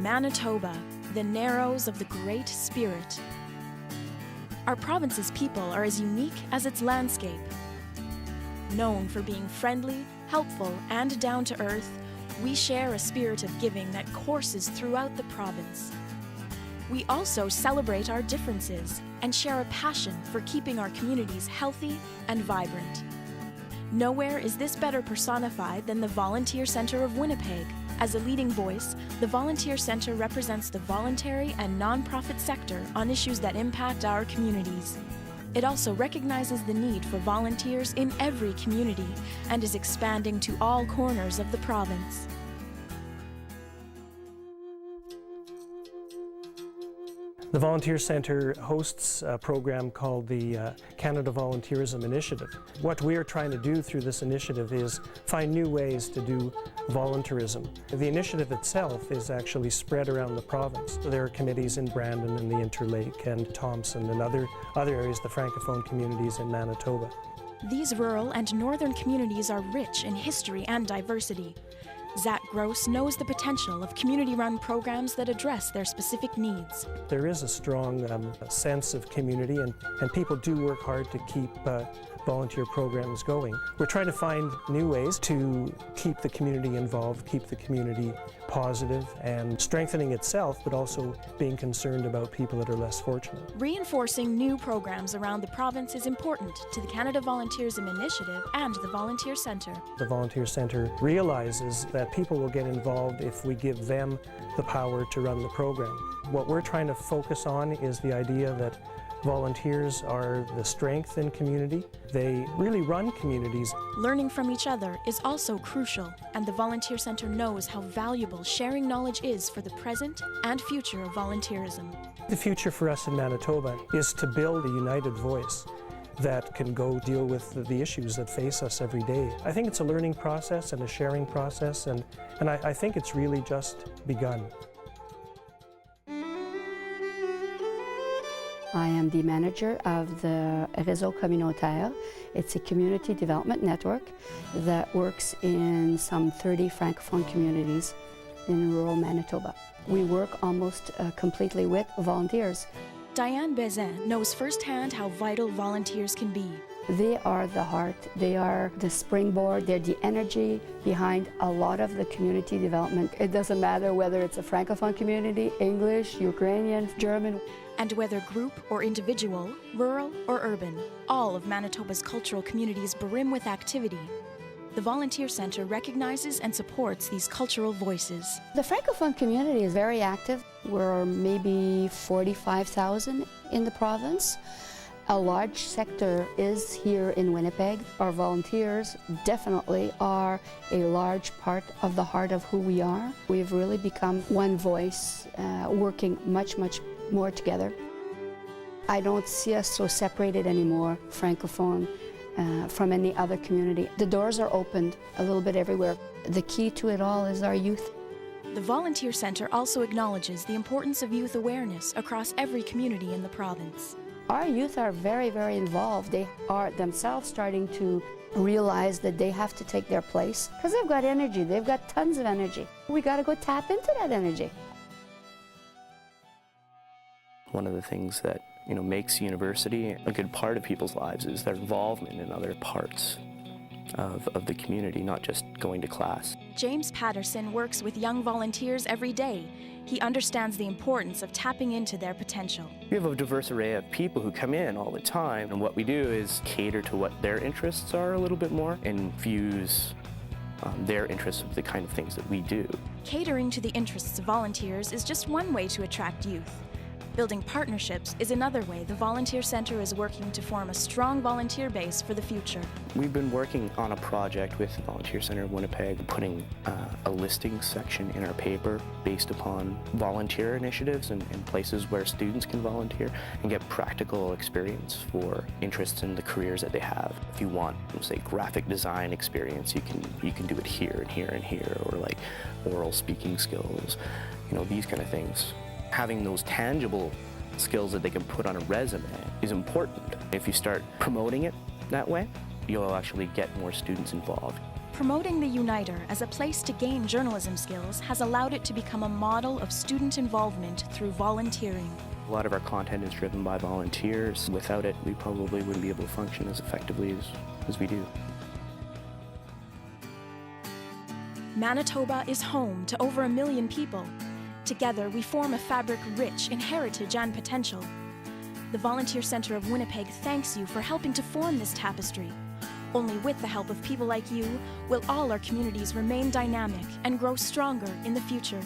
Manitoba, the Narrows of the Great Spirit. Our province's people are as unique as its landscape. Known for being friendly, helpful, and down-to-earth, we share a spirit of giving that courses throughout the province. We also celebrate our differences and share a passion for keeping our communities healthy and vibrant. Nowhere is this better personified than the Volunteer Centre of Winnipeg. As a leading voice, the Volunteer Centre represents the voluntary and non-profit sector on issues that impact our communities. It also recognizes the need for volunteers in every community and is expanding to all corners of the province. The Volunteer Centre hosts a program called the Canada Volunteerism Initiative. What we are trying to do through this initiative is find new ways to do volunteerism. The initiative itself is actually spread around the province. There are committees in Brandon and the Interlake and Thompson and other areas, the Francophone communities in Manitoba. These rural and northern communities are rich in history and diversity. Zach Gross knows the potential of community-run programs that address their specific needs. There is a strong sense of community, and people do work hard to keep volunteer programs going. We're trying to find new ways to keep the community involved, keep the community positive and strengthening itself, but also being concerned about people that are less fortunate. Reinforcing new programs around the province is important to the Canada Volunteerism Initiative and the Volunteer Centre. The Volunteer Centre realizes that people will get involved if we give them the power to run the program. What we're trying to focus on is the idea that volunteers are the strength in community. They really run communities. Learning from each other is also crucial, and the Volunteer Centre knows how valuable sharing knowledge is for the present and future of volunteerism. The future for us in Manitoba is to build a united voice that can go deal with the issues that face us every day. I think it's a learning process and a sharing process, and I think it's really just begun. I am the manager of the Réseau Communautaire. It's a community development network that works in some 30 Francophone communities in rural Manitoba. We work almost completely with volunteers. Diane Bezin knows firsthand how vital volunteers can be. They are the heart, they are the springboard, they're the energy behind a lot of the community development. It doesn't matter whether it's a Francophone community, English, Ukrainian, German. And whether group or individual, rural or urban, all of Manitoba's cultural communities brim with activity. The Volunteer Centre recognizes and supports these cultural voices. The Francophone community is very active. We're maybe 45,000 in the province. A large sector is here in Winnipeg. Our volunteers definitely are a large part of the heart of who we are. We've really become one voice, working much more together. I don't see us so separated anymore, Francophone, from any other community. The doors are opened a little bit everywhere. The key to it all is our youth. The Volunteer Centre also acknowledges the importance of youth awareness across every community in the province. Our youth are very involved. They are themselves starting to realize that they have to take their place because they've got energy. They've got tons of energy. We got to go tap into that energy. One of the things that makes university a good part of people's lives is their involvement in other parts of the community, not just going to class. James Patterson works with young volunteers every day. He understands the importance of tapping into their potential. We have a diverse array of people who come in all the time, and what we do is cater to what their interests are a little bit more and infuse their interests with the kind of things that we do. Catering to the interests of volunteers is just one way to attract youth. Building partnerships is another way the Volunteer Centre is working to form a strong volunteer base for the future. We've been working on a project with the Volunteer Centre of Winnipeg, putting a listing section in our paper based upon volunteer initiatives and places where students can volunteer and get practical experience for interests in the careers that they have. If you want, say, graphic design experience, you can do it here and here and here, or like oral speaking skills, these kind of things. Having those tangible skills that they can put on a resume is important. If you start promoting it that way, you'll actually get more students involved. Promoting the Uniter as a place to gain journalism skills has allowed it to become a model of student involvement through volunteering. A lot of our content is driven by volunteers. Without it, we probably wouldn't be able to function as effectively as we do. Manitoba is home to over 1 million people. Together, we form a fabric rich in heritage and potential. The Volunteer Centre of Winnipeg thanks you for helping to form this tapestry. Only with the help of people like you will all our communities remain dynamic and grow stronger in the future.